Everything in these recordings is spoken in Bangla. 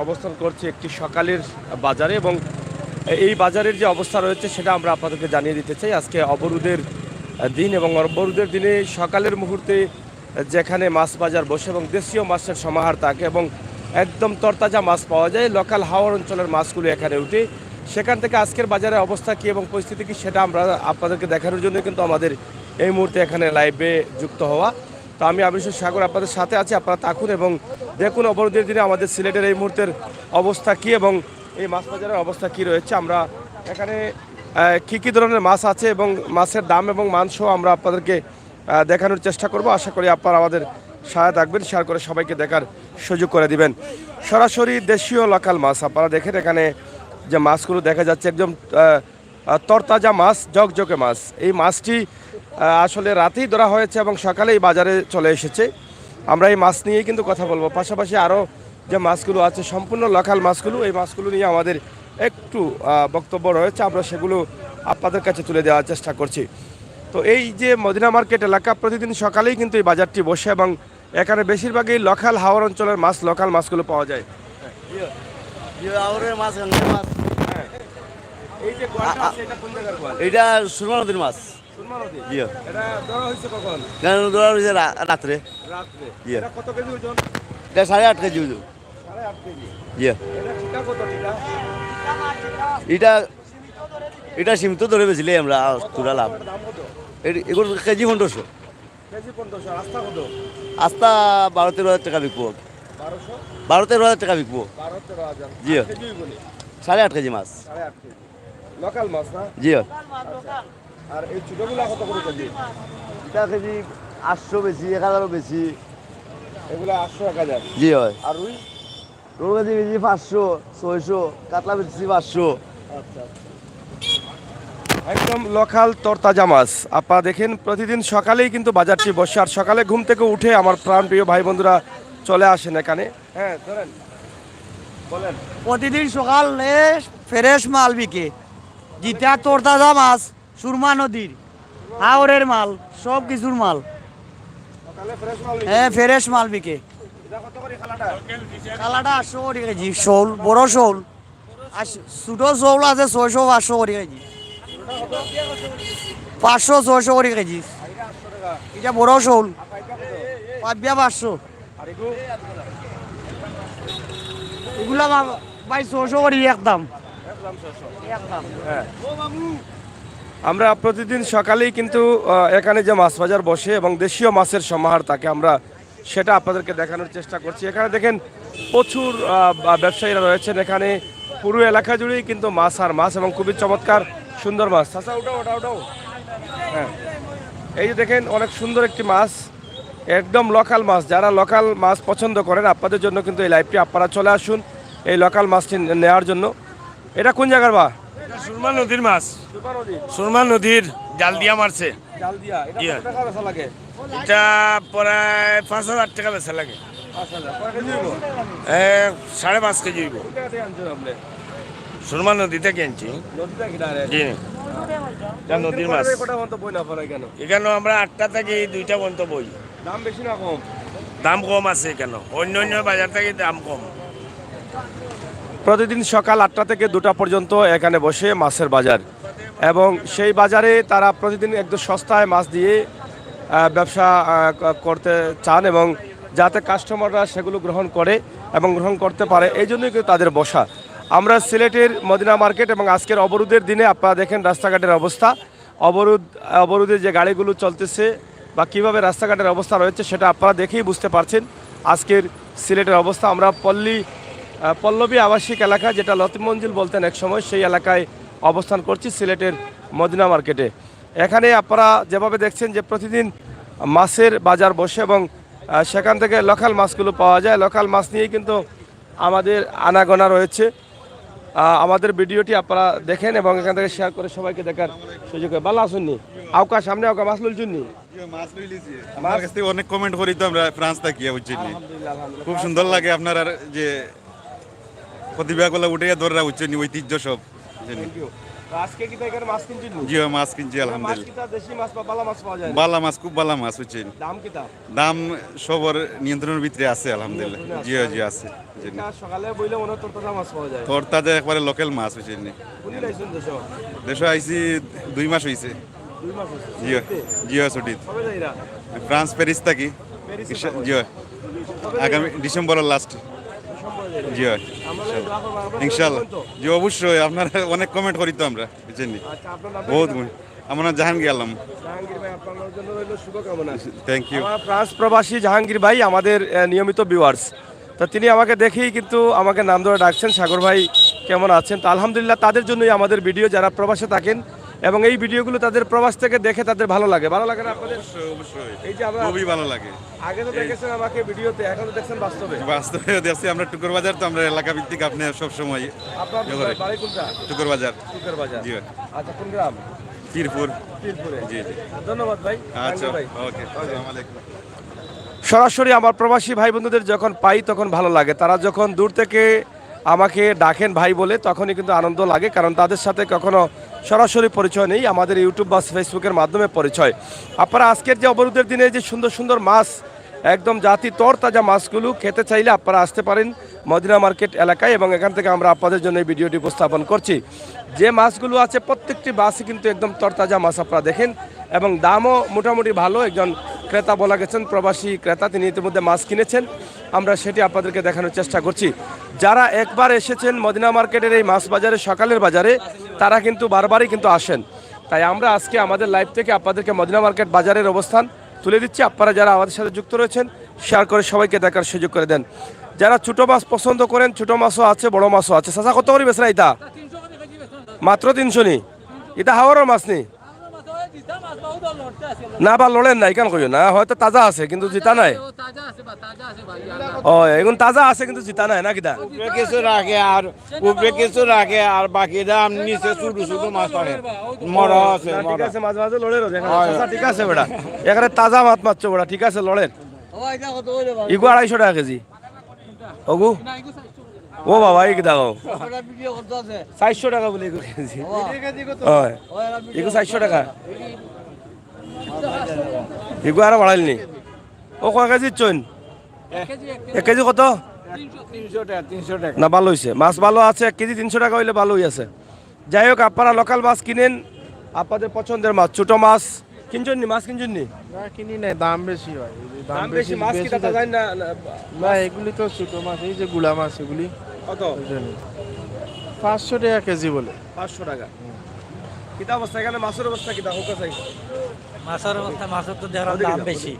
অবস্থান করছি একটি সকালের বাজারে এবং এই বাজারের যে অবস্থা রয়েছে সেটা আমরা আপনাদেরকে জানিয়ে দিতে চাই। আজকে অবরোধের দিন এবং অবরোধের দিনে সকালের মুহূর্তে যেখানে মাছ বাজার বসে এবং দেশীয় মাছের সমাহার থাকে এবং একদম তরতাজা মাছ পাওয়া যায়, লোকাল হাওর অঞ্চলের মাছগুলো এখানে উঠে, সেখান থেকে আজকের বাজারের অবস্থা কী এবং পরিস্থিতি কী সেটা আমরা আপনাদেরকে দেখানোর জন্য কিন্তু আমাদের এই মুহূর্তে এখানে লাইভে যুক্ত হওয়া। তো আমি আবিষ্য সাগর আপনাদের সাথে আছি, আপনারা থাকুন এবং দেখুন অবরোধের দিনে আমাদের সিলেটের এই মুহূর্তের অবস্থা কী এবং এই মাছ বাজারের অবস্থা কী রয়েছে। আমরা এখানে কী ধরনের মাছ আছে এবং মাছের দাম এবং মানসহ আমরা আপনাদেরকে দেখানোর চেষ্টা করব। আশা করি আপনারা আমাদের সাথে থাকবেন, শেয়ার করে সবাইকে দেখার সুযোগ করে দিবেন। সরাসরি দেশীয় লোকাল মাছ আপনারা দেখেন, এখানে যে মাছগুলো দেখা যাচ্ছে একদম তরতাজা মাছ, জকজকে মাছ। এই মাছটি আসলে রাতেই ধরা হয়েছে এবং সকালেই বাজারে চলে এসেছে। আমরা এই মাছ নিয়েই কিন্তু কথা বলবো, পাশাপাশি আরও যে মাছগুলো আছে সম্পূর্ণ লোকাল মাছগুলো, এই মাছগুলো নিয়ে আমাদের একটু বক্তব্য রয়েছে, আমরা সেগুলো আপনাদের কাছে তুলে দেওয়ার চেষ্টা করছি। তো এই যে মদিনা মার্কেট এলাকা, প্রতিদিন সকালেই কিন্তু এই বাজারটি বসে এবং এখানে বেশিরভাগই লোকাল হাওর অঞ্চলের মাছ, লোকাল মাছগুলো পাওয়া যায়। এই যে এটা সুরমা নদীর মাছ। রাত্রে কত কেজি ওজন? এটা 8.5 কেজি ওজন। এটা এটা সীমিত ধরে বেছিলি আমরা তুলা লাভ। এগুলো কেজি 1500। আস্তা 12-13 হাজার টাকা বিকবো। 12-13 হাজার টাকা বিকবো। জি 8.5 কেজি মাছ। লোকাল মাছ না? জি। আর এই ছোটগুলো কত করে কেজি? এটা কেজি 800 বেশি, 1000 বেশি। এগুলো 800 1000। জি হয়। আর রুই? রুই কেজি 500 600, কাতলা বেশি 500। আচ্ছা, একদম লোকাল তরতাজা মাছ আপনারা দেখেন। প্রতিদিন সকালেই কিন্তু বাজারটি বসে, আর সকালে ঘুম থেকে উঠে আমার প্রাণপ্রিয় ভাই বন্ধুরা চলে আসেন এখানে। হ্যাঁ ধরেন, বলেন। প্রতিদিন সকালে ফ্রেশ মাল বিকে, যেটা তরতাজা মাছ, সুরমা নদীর হাওরের মাল, সব কিছুর মাল। হ্যাঁ ফ্রেশ মাল বিকে। কালাটা 800 করে কেজি, শোল বড় শোল, আর ছোট শোল আছে 600-500 করে কেজি, 500-600 করে কেজি। এটা বড় শোল, পাবিয়া 500। এগুলা ভাই 600 করে একদম। আমরা প্রতিদিন সকালেই কিন্তু এখানে যে মাছ বাজার বসে এবং দেশীয় মাছের সমাহার থাকে, আমরা সেটা আপনাদেরকে দেখানোর চেষ্টা করছি। এখানে দেখেন প্রচুর ব্যবসায়ীরা রয়েছেন, এখানে পুরো এলাকা জুড়েই কিন্তু মাছ আর মাছ এবং খুবই চমৎকার সুন্দর মাছ। আচ্ছা ওটাও হ্যাঁ, এই যে দেখেন অনেক সুন্দর একটি মাছ, একদম লোকাল মাছ। যারা লোকাল মাছ পছন্দ করেন আপনাদের জন্য কিন্তু এই লাইভটি, আপনারা চলে আসুন এই লোকাল মাছটি নেওয়ার জন্য। এটা কোন জায়গার বা? সুরমা নদীর মাছ, সুরমা নদীর জাল দিয়া মারছে। জাল দিয়া। এটা কত টাকা বেচা লাগে? এটা প্রায় 5000 টাকা বেচা লাগে। 5000 কয় কেজি হইব? 5.5 কেজি হইব। কোন জায়গা থেকে আনছেন আপনি? সুরমা নদী থেকে আনছি। নদীটা কি ডাইরেক্ট? জি, এটা নদীর মাছ। কটা পর্যন্ত বই না পড়ে কেন? এখানে আমরা 8টা থেকে 2টা পর্যন্ত বই। দাম বেশি না কম? দাম কম আছে কেন, অন্য অন্য বাজার থেকে দাম কম। প্রতিদিন সকাল 8টা থেকে 2টা পর্যন্ত এখানে বসে মাছের বাজার, এবং সেই বাজারে তারা প্রতিদিন একদম সস্তায় মাছ দিয়ে ব্যবসা করতে চান এবং যাতে কাস্টমাররা সেগুলো গ্রহণ করে এবং গ্রহণ করতে পারে, এই জন্যই কিন্তু তাদের বসা। আমরা সিলেটের মদিনা মার্কেট এবং আজকের অবরোধের দিনে আপনারা দেখেন রাস্তাঘাটের অবস্থা, অবরোধের যে গাড়িগুলো চলতেছে বা কীভাবে রাস্তাঘাটের অবস্থা রয়েছে সেটা আপনারা দেখেই বুঝতে পারছেন আজকের সিলেটের অবস্থা। আমরা পল্লবী আবাসিক এলাকা, যেটা লতিফ মঞ্জিল বলতেন এক সময়, সেই এলাকায় অবস্থান করছি সিলেটের মদিনা মার্কেটে। এখানে আপনারা যেভাবে দেখছেন যে প্রতিদিন মাছের বাজার বসে এবং সেখান থেকে লোকাল মাছগুলো পাওয়া যায়। লোকাল মাছ নিয়েই কিন্তু আমাদের আনাগোনা রয়েছে। আমাদের ভিডিওটি আপনারা দেখেন এবং এখান থেকে শেয়ার করে সবাইকে দেখার সুযোগ হয়। ভালো আসুননি আউকা সামনে আউকা মাছ লইছুননি? আমার কাছ থেকে অনেক কমেন্ট করি তো আমরা ফ্রান্স থাকি, বুঝছেন? খুব সুন্দর লাগে আপনার যে প্রতিভাগুলো উঠে ধরে বুঝছেন, ঐতিহ্য সব। আজকে কি তাই মাছ কিনছেন? জি মাছ কিনছি মাছ আলহামদুলিল্লাহ। কিতা দেশি মাছ বা বালা মাছ পাওয়া যায় না? বালা মাছ খুব বালা মাছ বুঝছেন। দাম কিতা? দাম সবর নিয়ন্ত্রণের ভিতরে আছে আলহামদুলিল্লাহ। জি জি আছে। জি না, সকালে বইলে মনে হয় তরতাজা মাছ পাওয়া যায়। তোর তাজা একবারে লোকাল মাছ বুঝছেন। কোনি লাইছেন দেশ? দেশে আইছি 2 মাস হইছে। 2 মাস হচ্ছে। জি জি ছুটি। কবে যাইরা? ফ্রান্স প্যারিস থাকি। প্যারিসে জি আগামী ডিসেম্বরের লাস্ট। জি ইনশাল্লাহ। জি অবশ্যই আপনারা অনেক কমেন্ট করি তো আমরা বুঝছেন। আচ্ছা, আপনার নাম? বহুত আমার নাম জাহাঙ্গীর আলম। জাহাঙ্গীর ভাই, আপনার জন্য রইল শুভকামনা। Thank you. আমার ফ্রান্স প্রবাসী জাহাঙ্গীর ভাই আমাদের নিয়মিত ভিউয়ার্স। তো তিনি আমাকে দেখেই কিন্তু আমাকে নাম ধরে ডাকছেন, সাগর ভাই কেমন আছেন? তো আলহামদুলিল্লাহ, তাদের জন্যই আমাদের ভিডিও, যারা প্রবাসে থাকেন এবং এই ভিডিওগুলো তাদের প্রবাস থেকে দেখে তাদের ভালো লাগে। ভালো লাগে না আপনাদের? অবশ্যই অবশ্যই। এই যে আমরা খুবই ভালো লাগে। আগে তো দেখেছেন আমাকে ভিডিওতে, এখন তো দেখছেন বাস্তবে। বাস্তবে দেখছি আমরা টুকুর বাজার, তো আমরা এলাকা ভিত্তিক আপনি সব সময় আপনার বাড়ি কোনটা? টুকুর বাজার। টুকের বাজার। জি আচ্ছা, কোন গ্রাম? পীরপুর। পীরপুরে। জি জি ধন্যবাদ ভাই। আচ্ছা জাহাঙ্গীর ভাই। ওকে আসসালামু আলাইকুম। সরাসরি আমার প্রবাসী ভাই বন্ধুদের যখন পাই তখন ভালো লাগে। তারা যখন দূর থেকে আমাকে ডাকেন ভাই বলে, তখনই কিন্তু আনন্দ লাগে, কারণ তাদের সাথে কখনো সরাসরি পরিচয় নেই, আমাদের ইউটিউব বা ফেসবুকের মাধ্যমে পরিচয়। আপনারা আজকের যে অবরোধের দিনে যে সুন্দর সুন্দর মাছ, একদম জাতি তরতাজা মাছগুলো খেতে চাইলে আপনারা আসতে পারেন মদিনা মার্কেট এলাকায়, এবং এখান থেকে আমরা আপনাদের জন্য এই ভিডিওটি উপস্থাপন করছি। যে মাছগুলো আছে প্রত্যেকটি মাছই কিন্তু একদম তরতাজা মাছ আপনারা দেখেন, এবং দামও মোটামুটি ভালো। একজন ক্রেতা বলা গেছেন, প্রবাসী ক্রেতা, তিনি ইতিমধ্যে মাছ কিনেছেন, আমরা সেটি আপনাদেরকে দেখানোর চেষ্টা করছি। যারা একবার এসেছেন মদিনা মার্কেটের এই মাছ বাজারে, সকালের বাজারে, তারা কিন্তু বারবারই কিন্তু আসেন। তাই আমরা আজকে আমাদের লাইভ থেকে আপনাদেরকে মদিনা মার্কেট বাজারের অবস্থান তুলে দিচ্ছি। আপনারা যারা আমাদের সাথে যুক্ত রয়েছেন, শেয়ার করে সবাইকে দেখার সুযোগ করে দেন। যারা ছোটো মাছ পছন্দ করেন, ছোটো মাছও আছে, বড় মাছও আছে। চাচা কত করে বেচরা এটা? মাত্র 300 নি? এটা হাওয়ার মাছ নি? না বা লড়েন নাই কেন কইও না, হয়তো তাজা আছে কিন্তু জিতা নাই। ও এখন তাজা আছে কিন্তু জিতা নাই না কিটা? কিছু রাখে আর উপরে কিছু রাখে আর বাকিটা নিচে ছোট ছোট মাছ পাবে মরা আছে না, ঠিক আছে, মাঝে মাঝে লড়েরও দেখা আচ্ছা, ঠিক আছে বেটা, এখানে তাজা মাছ মারছো বেটা, ঠিক আছে লড়ের। ইগু 250 টাকা কেজি। ওগু ও বাবা, এই দাও 400 টাকা বলে ইগু কেজি। হয় ইগু 400 টাকা। ইগু আরো বাড়াইলনি। ও কয় কেজি চইন? 1 কেজি কত? 300 টাকা না, ভালো হয়েছে, মাছ ভালো আছে। 1 কেজি 300 টাকা হইলে ভালোই আছে। যাই হোক, আপনারা লোকাল মাছ কিনেন, আপনাদের পছন্দের মাছ। ছোট মাছ কিনছেন নি? মাছ কিনছেন নি? না কিনি নাই, দাম বেশি হয়। দাম বেশি, মাছ কি তা যায় না? না এগুলি তো ছোট মাছ, এই যে গুলা মাছ এগুলি কত? 500 টাকা কেজি বলে। 500 টাকা। কিতা অবস্থা এখানে মাছের অবস্থা কিতা হোক চাই? মাছের অবস্থা, মাছের তো দেখার দাম বেশি।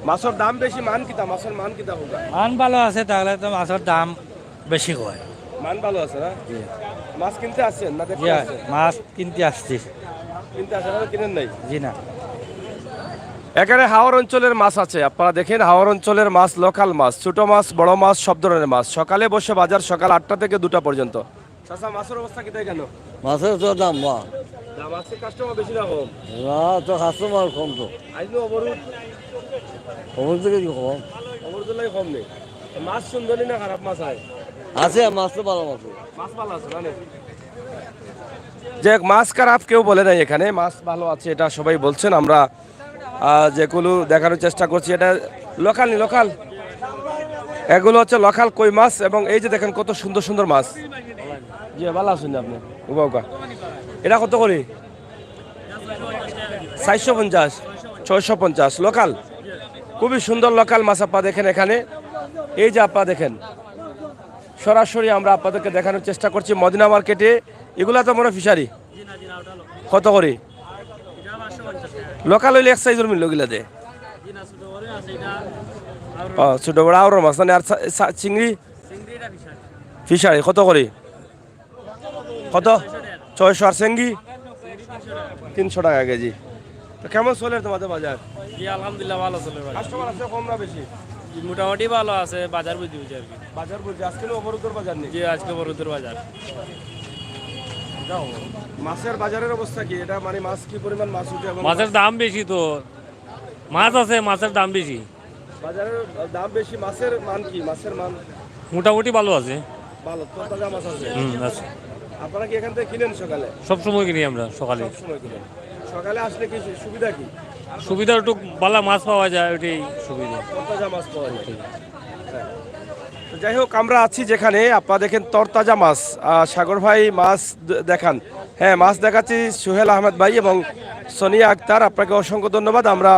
মাছের দাম বেশি, মান কিতা? মাছের মান কিতা হোক? মান ভালো আছে তাহলে তো মাছের দাম বেশি হয়। মান ভালো আছে না? মাছ কিনতে আসছেন না দেখতে আসছেন? মাছ কিনতে আসছি। কিনতে আসেন না, কিনেন নাই? জি না, এখানে হাওর অঞ্চলের মাছ আছে, আপনারা দেখেন হাওর অঞ্চলের মাছ, লোকাল মাছ, ছোট মাছ, বড় মাছ, সব ধরনের মাছ। সকালে বসে বাজার সকাল 8টা থেকে 2টা পর্যন্ত। চাচা, মাছের অবস্থা কিতাই কেন? মাছের তো দাম বা দাম আছে, কাস্টমার বেশি না কম? না তো কাস্টমার কম তো আইনো অবরোধ, খবর থেকে কি কম অবরোধ লাগে কম নেই। মাছ সুন্দরী না খারাপ মাছ হয়? আছে, মাছ তো ভালো মাছ মাছ ভালো আছে মানে যে মাছ খারাপ কেউ বলে নাই, এখানে মাছ ভালো আছে, এটা সবাই বলছেন। আমরা যেগুলো দেখানোর চেষ্টা করছি, এটা লোকাল নি, লোকাল এগুলো হচ্ছে লোকাল কই মাছ। এবং এই যে দেখেন কত সুন্দর সুন্দর মাছ। জি ভালো আছেন আপনি? উকা এটা কত করে? 450, 650 লোকাল। খুবই সুন্দর লোকাল মাছ আপা দেখেন এখানে। এই যে আপা দেখেন, সরাসরি আমরা আপনাদেরকে দেখানোর চেষ্টা করছি মদিনা মার্কেটে। এগুলা তো মনে ফিশারি। কত করে লোকাল হইলে? 1 সাইজের মিল ওগুলা দে। ও ছোট বড় আওর মাছ না? আর চিংড়ি ফিশারি কত করে? কত? 600। আর চেঙ্গি 300 টাকা কেজি। তো কেমন চলে তোমাদের বাজার? জি আলহামদুলিল্লাহ ভালো চলে ভাই। কাস্টমার আছে কম না বেশি? জি, মোটামুটি ভালো আছে, বাজার বুঝি বুঝি আর কি। বাজার বলছি আজকে অবরোধের বাজার নেই। জি আজকে বড়ুদের বাজার। মাছের বাজারের অবস্থা কি? এটা মানে মাছ কি পরিমাণ মাছ উঠে? এবং মাছের দাম বেশি তো, মাছ আছে, মাছের দাম বেশি। বাজারের দাম বেশি, মাছের মান কি? মাছের মান মোটামুটি ভালো আছে। ভালো, তো তাজা মাছ আছে। আছে। আপনারা কি এখান থেকে কিনেন সকালে? সব সময় কিনি আমরা সকালে। সব সময় কিনেন। সকালে আসলে কি সুবিধা কি? সুবিধা একটু বালা মাছ পাওয়া যায়, ওইটাই সুবিধা। তরতাজা মাছ পাওয়া যায়। হ্যাঁ। তো যাই হোক, আমরা আছি যেখানে আপনারা দেখেন তরতাজা মাছ। সাগর ভাই মাছ দেখান। হ্যাঁ, মাছ দেখাচ্ছি সোহেল আহমেদ ভাই এবং সোনিয়া আক্তার, আপনাকে অসংখ্য ধন্যবাদ। আমরা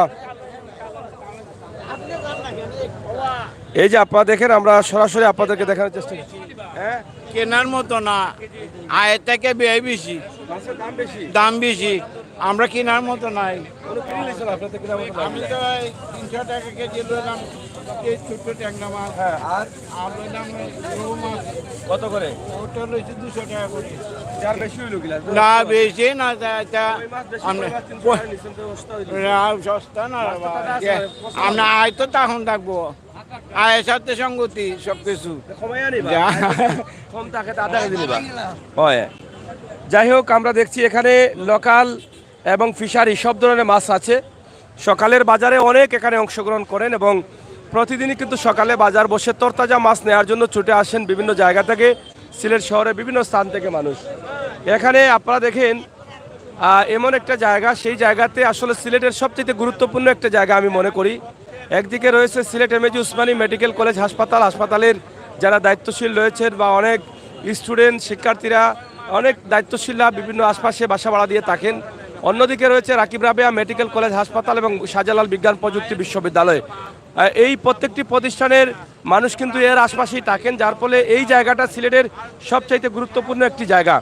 এই যে আপনারা দেখেন, আমরা সরাসরি আপনাদেরকে দেখানোর চেষ্টা করছি। হ্যাঁ, কেনার মতো না, আয়ের থেকে ব্যয় বেশি, মাছের দাম বেশি। দাম বেশি, আমরা কেনার মতো নাই। কোনো কিনে নিয়েছেন আপনাদের কিনা মতো দাম আমি নেই। তো এই 300 টাকা কেজি লইলাম এই ছোট্ট ট্যাংরা মাছ, হ্যাঁ, আর আর লইলাম রৌ মাছ, কত করে? ওটা লইছি 200 টাকা করে। যার বেশি হইলো কিনা? না বেশি না, এটা ওই মাছ বেশি, আমরা ওই মাছ 300 টাকা নিছেন তো সস্তা হইলো। সস্তা না রে বাবা। মাছটা আছে, পছন্দ। আমরা আয় তো তখন থাকবো, আয়ের সাথে সঙ্গতি সবকিছু। কমাইয়া নিবা। যা। কম থাকে তা আধা কেজি নিবা। হয়। যাই হোক, আমরা দেখছি এখানে লোকাল এবং ফিশারি সব ধরনের মাছ আছে। সকালের বাজারে অনেক এখানে অংশগ্রহণ করেন এবং প্রতিদিনই কিন্তু সকালে বাজার বসে তরতাজা মাছ নেওয়ার জন্য ছুটে আসেন বিভিন্ন জায়গা থেকে, সিলেট শহরে বিভিন্ন স্থান থেকে মানুষ। এখানে আপনারা দেখেন এমন একটা জায়গা, সেই জায়গাতে আসলে সিলেটের সবচেয়ে গুরুত্বপূর্ণ একটা জায়গা আমি মনে করি। একদিকে রয়েছে Sylhet MAG Usmani medical college হাসপাতাল, হাসপাতালের যারা দায়িত্বশীল রয়েছেন বা অনেক স্টুডেন্ট শিক্ষার্থীরা অনেক দায়িত্বশীলরা বিভিন্ন আশপাশে বাসা ভাড়া দিয়ে থাকেন। অন্যদিকে রয়েছে রাকিব রাবেয়া মেডিকেল কলেজ হাসপাতাল এবং শাহজালাল বিজ্ঞান প্রযুক্তি বিশ্ববিদ্যালয়। এই প্রত্যেকটি প্রতিষ্ঠানের মানুষ কিন্তু এর আশপাশেই থাকেন, যার ফলে এই জায়গাটা সিলেটের সবচাইতে গুরুত্বপূর্ণ একটি জায়গা।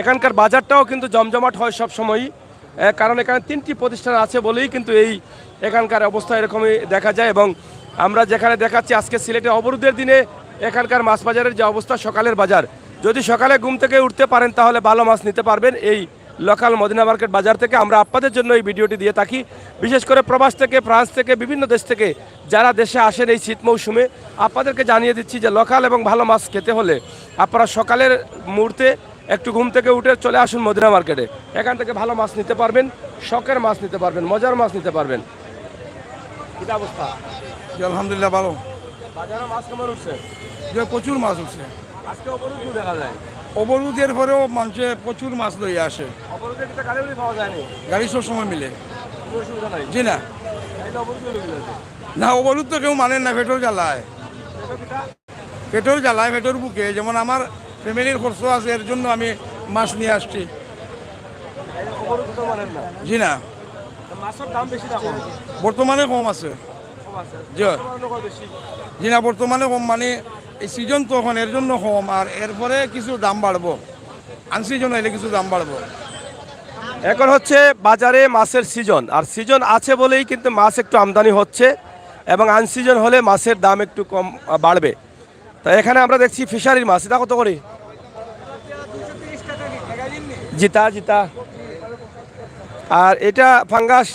এখানকার বাজারটাও কিন্তু জমজমাট হয় সব সময়ই, কারণ এখানে 3টি প্রতিষ্ঠান আছে বলেই কিন্তু এই এখানকার অবস্থা এরকমই দেখা যায়। এবং আমরা যেখানে দেখাচ্ছি আজকে সিলেটে অবরোধের দিনে এখানকার মাছ বাজারের যে অবস্থা, সকালের বাজার, যদি সকালে ঘুম থেকে উঠতে পারেন তাহলে ভালো মাছ নিতে পারবেন এই লোকাল মদিনা মার্কেট বাজার থেকে। আমরা আপনাদের জন্য এই ভিডিওটি দিয়ে থাকি, বিশেষ করে প্রবাস থেকে, ফ্রান্স থেকে, বিভিন্ন দেশ থেকে যারা দেশে আসেন এই শীত মৌসুমে, আপনাদেরকে জানিয়ে দিচ্ছি যে লোকাল এবং ভালো মাছ খেতে হলে আপনারা সকালের মুহূর্তে একটু ঘুম থেকে উঠে চলে আসুন মদিনা মার্কেটে। এখান থেকে ভালো মাছ নিতে পারবেন, শখের মাছ নিতে পারবেন, মজার মাছ নিতে পারবেন। কি অবস্থা? আলহামদুলিল্লাহ ভালো। বাজারে মাছ কেমন উঠছে? প্রচুর মাছ উঠছে। আজকে অবরোধ দেখা যায়। অবরোধের পরেও মানুষে প্রচুর মাছ লইয়া আসে। অবরোধের কিন্তু গাড়ি পাওয়া যায়নি। গাড়ি সব সময় মিলে। কোনো অসুবিধা নাই। জি না, না অবরোধ তো কেউ মানেন না, পেট্রোল জ্বালায়, পেট্রোল জ্বালায় পেট্রোল বুকে। যেমন আমার ফ্যামিলির খরচ আছে, এর জন্য আমি মাছ নিয়ে আসছি। অবরোধ তো মানেন না। জি না, মাছের দাম বেশি না কম? বর্তমানে কম আছে। কম আছে। জি বেশি। জি না, বর্তমানে কম, মানে এই সিজন তো এখন এর জন্য কম, আর এরপরে কিছু দাম বাড়বো, আনসিজন হইলে কিছু দাম বাড়বো। এখন হচ্ছে বাজারে মাছের সিজন, আর সিজন আছে বলেই কিন্তু মাছ একটু আমদানি হচ্ছে এবং আনসিজন হলে মাছের দাম একটু কম বাড়বে। তো এখানে আমরা দেখছি ফিশারির মাছ, এটা কত করে? জিতা জিতা। আর এটা ফাঙ্গাস,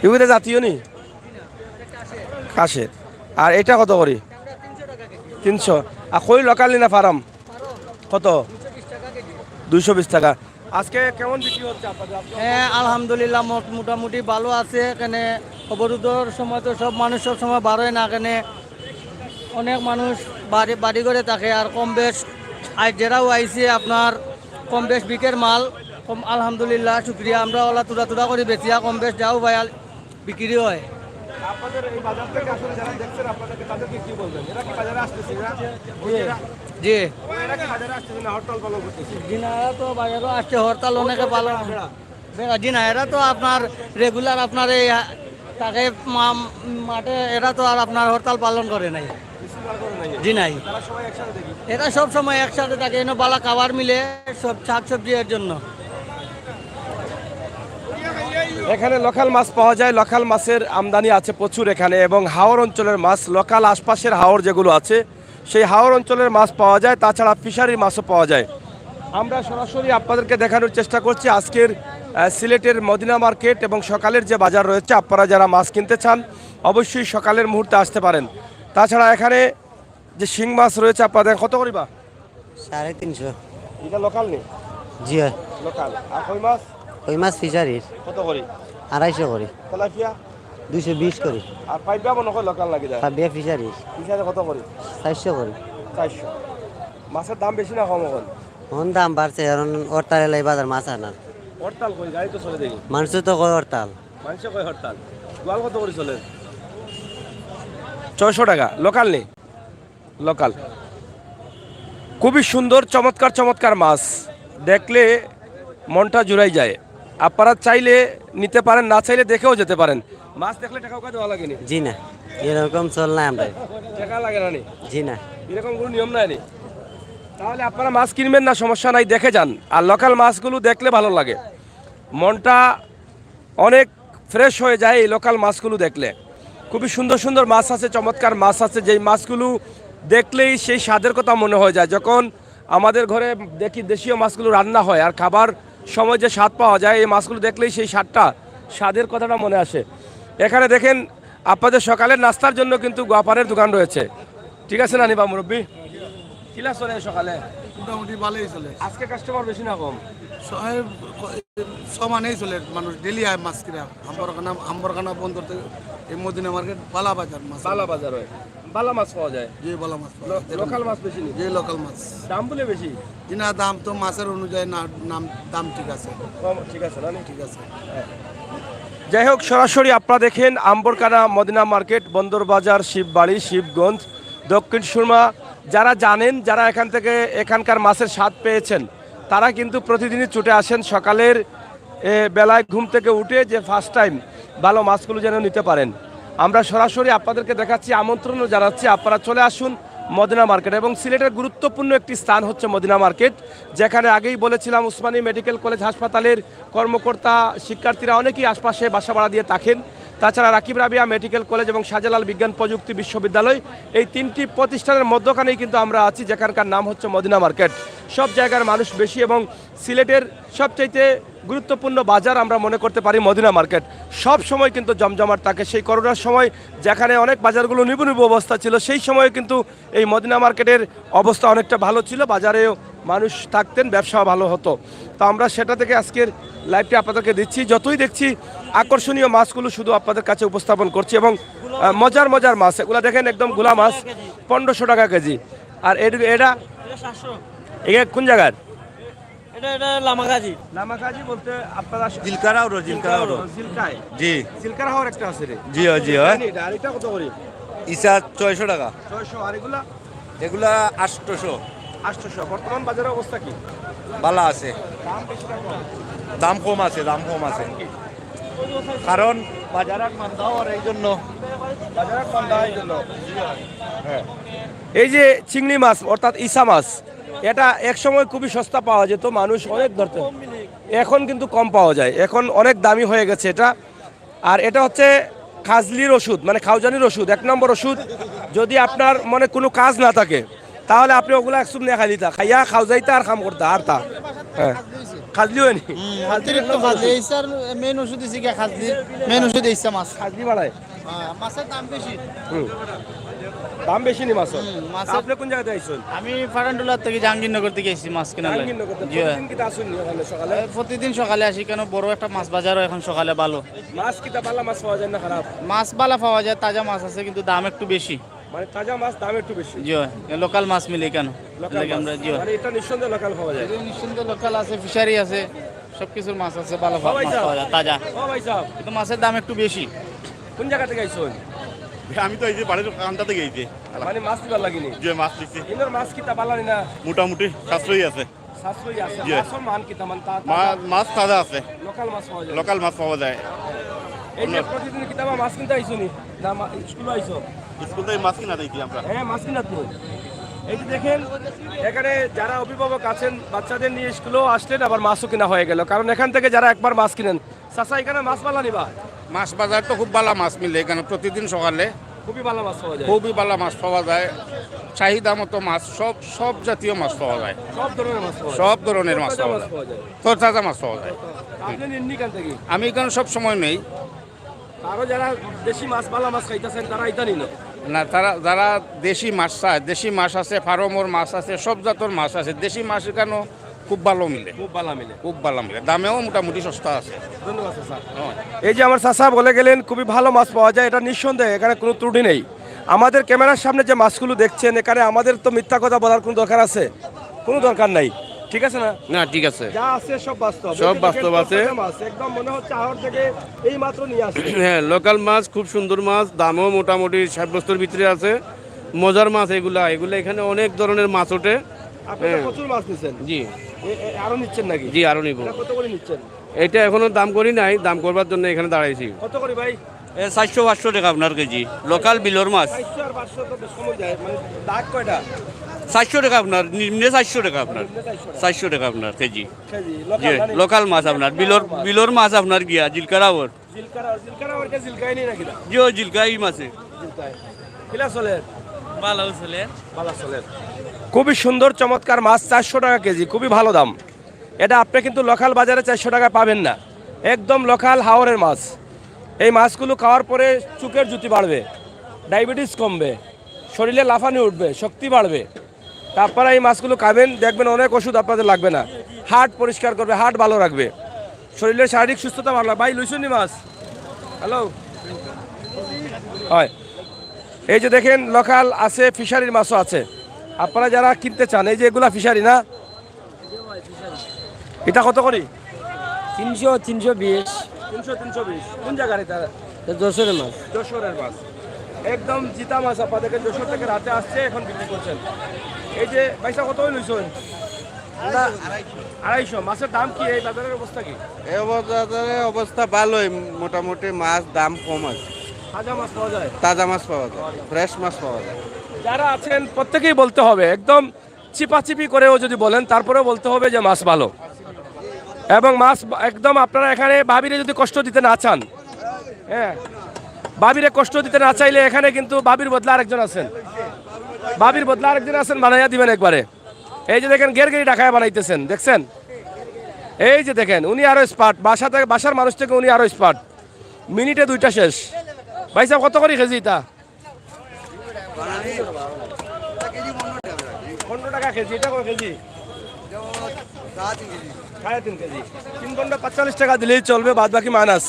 এগুলো জাতীয় নি কাশের। আর এটা কত করে? 300। আর কই লোকালি না ফার্ম? কত? 220 টাকা। আজকে কেমন বিক্রি হচ্ছে আপনাদের? হ্যাঁ আলহামদুলিল্লাহ, মোটামুটি ভালো আছে। এখানে অবরোধের সময় তো সব মানুষ সব সময় বাড়োয় না, এখানে অনেক মানুষ বাড়ি করে থাকে। আর কম বেশ আজ যারাও আইছে আপনার কম বেশ বিকের মাল কম, আলহামদুলিল্লাহ শুক্রিয়া। আমরা ওলা তুরা করে বেচিয়া কম বেশ যাও ভাই বিক্রি হয়। আপনাদের এই বাজার থেকে আসলে যারা দেখছেন আপনাদেরকে তাদেরকে কি বলবেন? এরা কি বাজারে আসতেছে? জি এরা কি বাজারে আসতেছে না হরতাল পালন করতেছে? জিনারা তো বাজারও আসছে, হরতাল অনেকে পালন। জিনারা তো আপনার রেগুলার আপনার এই তাকে মাঠে, এরা তো আর আপনার হরতাল পালন করে নাই। জি নাই, তারা সবাই একসাথে দেখি। এরা সব সময় একসাথে থাকে, এনে বালা খাবার মিলে সব শাক সবজি এর জন্য। এখানে লোকাল মাছ পাওয়া যায়, লোকাল মাছের আমদানি আছে প্রচুর এখানে, এবং হাওর অঞ্চলের মাছ, লোকাল আশপাশের হাওর যেগুলো আছে সেই হাওর অঞ্চলের মাছ পাওয়া যায়। তাছাড়া ফিশারির মাছও পাওয়া যায়। আমরা সরাসরি আপনাদেরকে দেখানোর চেষ্টা করছি আজকের সিলেটের মদিনা মার্কেট এবং সকালের যে বাজার রয়েছে। আপনারা যারা মাছ কিনতে চান অবশ্যই সকালের মুহূর্তে আসতে পারেন। তাছাড়া এখানে যে শিং মাছ রয়েছে আপনাদের কত করিবা? 350। এটা লোকাল নেই? জি লোকাল। আর কই মাছ? ওই মাছ ফিশারির কত করি? 250 করে, তেলাপিয়া 220 করে, আর পাইবা মনে হয় লোকাল লাগে যায়। পাবিয়া ফিশারির ফিশারে কত করি? 400 করে। 400। মাছের দাম বেশি না কম এখন? এখন দাম বাড়ছে এখন হরতাল এলাই বাজার মাছ আনার হরতাল কই গাড়ি তো চলে দেখি মানুষ তো কয় হরতাল মানুষে কয় হরতাল গোয়াল কত করে চলে 600 টাকা লোকাল নেই লোকাল খুবই সুন্দর চমৎকার চমৎকার মাছ দেখলে মনটা জুড়াই যায় আপনারা চাইলে নিতে পারেন না চাইলে দেখেও যেতে পারেন মাছ দেখলে টাকা ওকা দেওয়া লাগেনি জি না এরকম চল না আমরা টাকা লাগে না নি জি না এরকম কোনো নিয়ম নাই নি তাহলে আপনারা মাছ কিনবেন না সমস্যা নাই দেখে যান আর লোকাল মাছগুলো দেখলে ভালো লাগে মনটা অনেক ফ্রেশ হয়ে যায় এই লোকাল মাছগুলো দেখলে খুবই সুন্দর সুন্দর মাছ আছে চমৎকার মাছ আছে যেই মাছগুলো দেখলেই সেই স্বাদের কথা মনে হয়ে যায় যখন আমাদের ঘরে দেখি দেশীয় মাছগুলো রান্না হয় আর খাবার সময় যে স্বাদ পাওয়া যায় এই মাছগুলো দেখলেই সেই স্বাদের কথাটা মনে আসে এখানে দেখেন আপনাদের সকালের নাস্তার জন্য কিন্তু গোয়াপানের দোকান রয়েছে ঠিক আছে না নিবা মুরব্বী কিলা চলে সকালে মোটামুটি ভালোই চলে আজকে কাস্টমার বেশি না কম সমানেই চলে মানুষ ডেলি আয় মাছ কিনা আম্বরখানা বন্দর থেকে এই মদিনা মার্কেট বালা বাজার মাছ বালা বাজার হয় বালা মাছ পাওয়া যায় যে বালা মাছ লোকাল মাছ বেশি নেই যে লোকাল মাছ দাম বলে বেশি কিনা দাম তো মাছের অনুযায়ী না দাম ঠিক আছে কম ঠিক আছে না ঠিক আছে যাই হোক সরাসরি আপনারা দেখেন আম্বরকানা মদিনা মার্কেট বন্দর বাজার শিববাড়ি শিবগঞ্জ দক্ষিণ সুরমা যারা জানেন যারা এখান থেকে এখানকার মাছের স্বাদ পেয়েছেন তারা কিন্তু প্রতিদিনই ছুটে আসেন সকালের বেলায় ঘুম থেকে উঠে যে ফার্স্ট টাইম ভালো মাছগুলো যেন নিতে পারেন আমরা সরাসরি আপনাদেরকে দেখাচ্ছি আমন্ত্রণও জানাচ্ছি আপনারা চলে আসুন মদিনা মার্কেট এবং সিলেটের গুরুত্বপূর্ণ একটি স্থান হচ্ছে মদিনা মার্কেট যেখানে আগেই বলেছিলাম উসমানী মেডিকেল কলেজ হাসপাতালের কর্মকর্তা শিক্ষার্থীরা অনেকেই আশপাশে বাসা ভাড়া দিয়ে থাকেন তাছাড়া রাকিব রাবিয়া মেডিকেল কলেজ এবং শাহজালাল বিজ্ঞান প্রযুক্তি বিশ্ববিদ্যালয় এই তিনটি প্রতিষ্ঠানের মধ্যখানেই কিন্তু আমরা আছি যেখানকার নাম হচ্ছে মদিনা মার্কেট সব জায়গার মানুষ বেশি এবং সিলেটের সবচাইতে গুরুত্বপূর্ণ বাজার আমরা মনে করতে পারি মদিনা মার্কেট সব সময় কিন্তু জমজমাট থাকে সেই করোনার সময় যেখানে অনেক বাজারগুলো নিবু নিবু অবস্থা ছিল সেই সময়ে কিন্তু এই মদিনা মার্কেটের অবস্থা অনেকটা ভালো ছিল বাজারেও মানুষ থাকতেন ব্যবসাও ভালো হতো তো আমরা সেটা থেকে আজকের লাইভটি আপনাদেরকে দিচ্ছি যতই দেখছি আকর্ষণীয় মাছগুলো শুধু আপনাদের কাছে উপস্থাপন করছি এবং মজার মজার মাছ এগুলো দেখেন একদম গুলা মাছ 1500 টাকা কেজি আর এটা কোন জায়গার এটা লামাকাজি লামাকাজি বলতে আপনারা জিলকারাও জিলকায় জি জিলকার হাওয়ার একটা আছে রে জি জি হয় আর এটা কত করে ইসা 600 টাকা 600 আর এগুলা এগুলা 800 800 বর্তমান বাজারের অবস্থা কি বালা আছে দাম বেশি না কম? দাম কম আছে কারণ বাজারের মান্দা হওয়ার এই জন্য বাজারে কম দাম এই জন্য। হ্যাঁ। এই যে চিংড়ি মাছ অর্থাৎ ইসা মাছ এটা একসময় খুবই সস্তা পাওয়া যেত মানুষ অনেক ধরত এখন কিন্তু কম পাওয়া যায় এখন অনেক দামি হয়ে গেছে এটা আর এটা হচ্ছে খাজলির ওষুধ মানে খাওজানির ওষুধ 1 নম্বর ওষুধ যদি আপনার মনে কোনো কাজ না থাকে তাহলে আপনি ওগুলো একসুম নিয়ে খাইতা খাইয়া খাওজাইতা আর কাম করতা আর তা হ্যাঁ খাজলি হয়নি অতিরিক্ত খাজলি এইসার মেইন ওষুধ দিছি কি খাজলি মেইন ওষুধ এইসা মাছ খাজলি বাড়ায় মাছের দাম বেশি দাম বেশি নি মাছ মাছের- আপনি কোন জায়গাতে আইছেন আমি ফারান্ডুলার থেকে জাহাঙ্গীরনগর থেকে এসেছি মাছ কেনার লাগে। জি হ্যাঁ। প্রতিদিন কিটা আসুন ওখানে সকালে প্রতিদিন সকালে আসি কেন বড় একটা মাছ বাজারও এখন সকালে ভালো মাছ কিটা পালা মাছ পাওয়া যায় না খারাপ মাছ বালা পাওয়া যায় তাজা মাছ আছে কিন্তু দাম একটু বেশি মানে তাজা মাছ দাম একটু বেশি জি হয় লোকাল মাছ মিলে কেন লোকাল লাগে আমরা জি হয় মানে এটা নিঃসন্দেহে লোকাল পাওয়া যায় নিশ্চিন্ত লোকাল আছে ফিশারি আছে সব কিছুর মাছ আছে ভালো মাছ পাওয়া যায় তাজা ও ভাই সাহেব কিন্তু মাছের দাম একটু বেশি কোন জায়গা থেকে আইছেন আমি তো এই যে বাড়ির কানটাতে গেছি মানে মাছ দিবার লাগিনি যে মাছ দিচ্ছি ইনোর মাছ কিটা পালানি না মোটামুটি সাশ্রয়ী আছে শাস্ত্রই আছে জি। মাছের মান কিটা মান তা মাছ তাজা আছে লোকাল মাছ পাওয়া যায় লোকাল মাছ পাওয়া যায় এই যে প্রতিদিন কিতাবা মাছ কিনতে আইছনি না স্কুল আইছো স্কুল থেকে মাছ কিনা দিই আমরা হ্যাঁ মাছ কিনা তো এই যে দেখেন এখানে যারা অভিভাবক আছেন বাচ্চাদের নিয়ে স্কুলেও আসলেন আবার মাছও কিনা হয়ে গেল কারণ এখান থেকে যারা একবার মাছ কিনেন চাচা এখানে মাছ পালা নিবা মাছ বাজার তো খুব ভালো মাছ মিলে এখানে প্রতিদিন সকালে খুবই ভালো মাছ পাওয়া যায় খুবই ভালো মাছ পাওয়া যায় চাহিদা মতো মাছ সব জাতীয় মাছ পাওয়া যায় সব ধরনের মাছ পাওয়া যায় সব ধরনের মাছ তাজা পাওয়া মাছ যায় পাওয়া যায় তরতাজা মাছ পাওয়া যায় আপনি নিন্নি কান থেকে আমি এখানে সব সময় নেই আরো যারা দেশি মাছ ভালো মাছ খাইতেছেন তারা এটা নিল না যারা দেশি মাছ চায় দেশি মাছ আছে ফার্মর মাছ আছে সব জাতের মাছ আছে দেশি মাছ এখানেও খুব ভালো মিলে খুব ভালো মিলে খুব ভালো মিলে দামেও মোটামুটি সস্তা আছে ধন্যবাদ চাচা এই যে আমার চাচা বলে গেলেন খুবই ভালো মাছ পাওয়া যায় এটা নিঃসন্দেহে এখানে কোনো ত্রুটি নেই আমাদের ক্যামেরার সামনে যে মাছগুলো দেখছেন এখানে আমাদের তো মিথ্যা কথা বলার কোনো দরকার আছে কোনো দরকার নাই ঠিক আছে না? না ঠিক আছে, যা আছে সব বাস্তব, সব এই যে বাস্তব দেখেন আছে। প্রত্যেকটা মাছ একদম মনে হচ্ছে আহর থেকে এই মাত্র নিয়ে আসছে। হ্যাঁ লোকাল মাছ, খুব সুন্দর মাছ, দামও মোটামুটি সাব্যস্তর ভিতরে আছে, মজার মাছ এগুলা এখানে অনেক ধরনের মাছ ওঠে। আপনি তো প্রচুর মাছ নিচ্ছেন, জি আরো নিচ্ছেন নাকি? জি আরো নিব। এটা কত করে নিচ্ছেন? এটা এখনো দাম করি নাই, দাম করবার জন্য এখানে দাঁড়াইছি। কত করে ভাই? 400-500 টাকা আপনার কেজি লোকাল বিলর মাছ। 400 আর 500 তো বেশ কমে যায়, মানে দাগ কয়টা? 400 টাকা আপনার, নিম্নে 400 টাকা আপনার, 400 টাকা আপনার কেজি। কেজি জি লোকাল মানে লোকাল মাছ আপনার, বিলর মাছ আপনার গিয়া জিলকারাওর। জিলকারা ওর কে জিলকাই নেই নাকি? না জি ও জিলকাই মাছে। জিলকাই কিলা চলে? ভালো চলে। ভালো চলে। খুবই সুন্দর চমৎকার মাছ, 400 টাকা কেজি, খুবই ভালো দাম। এটা আপনি কিন্তু লোকাল বাজারে 400 টাকায় পাবেন না, একদম লোকাল হাওরের মাছ। এই মাছগুলো খাওয়ার পরে চুকের জুতি বাড়বে, ডায়াবেটিস কমবে, শরীরে লাফানি উঠবে, শক্তি বাড়বে। তারপরে এই মাছগুলো খাবেন, দেখবেন অনেক ওষুধ আপনাদের লাগবে না, হার্ট পরিষ্কার করবে, হার্ট ভালো রাখবে, শরীরের শারীরিক সুস্থতা ভালো রাখবে। ভাই লুইসুনি মাছ, হ্যালো হয়। এই যে দেখেন লোকাল আছে, ফিশারির মাছও আছে। আপনারা যারা কিনতে চান, এই যে এগুলা ফিশারি না, এটা কত করি? 300, 320, 300-320। কোন জায়গার এটা? যশোরের মাছ। যশোরের মাছ, একদম জিতা মাছ আপনাদেরকে যশোর থেকে রাতে আসছে, এখন বিক্রি করছেন। এই যে পয়সা কত লইছেন? 250। মাছের দাম কি? এই বাজারের অবস্থা কি? এই বাজারের অবস্থা ভালোই, মোটামুটি মাছ দাম কম আছে, তাজা মাছ পাওয়া যায়, তাজা মাছ পাওয়া যায়, ফ্রেশ মাছ পাওয়া যায়। যারা আছেন প্রত্যেকেই বলতে হবে, একদম চিপাচিপি করেও যদি বলেন তারপরেও বলতে হবে যে মাছ ভালো। এবং মাছ একদম আপনারা এখানে ভাবিরে যদি কষ্ট দিতে না চান, হ্যাঁ ভাবিরে কষ্ট দিতে না চাইলে এখানে কিন্তু ভাবির বদলা আরেকজন আছেন, ভাবির বদলা আরেকজন আছেন, বানাইয়া দিবেন একবারে। এই যে দেখেন গেরগেরি ঢাকায় বানাইতেছেন, দেখছেন? এই যে দেখেন উনি আরো স্পার্ট, বাসার মানুষ থেকে উনি আরো স্পার্ট, মিনিটে 2টা শেষ। ভাই সাহেব কত করে কেজি এটা? 15 টাকা কেজি। এটা কত কেজি? 3.5 কেজি। 3 ঘন্টা 45 টাকা দিলেই চলবে, বাদ বাকি মাইনাস।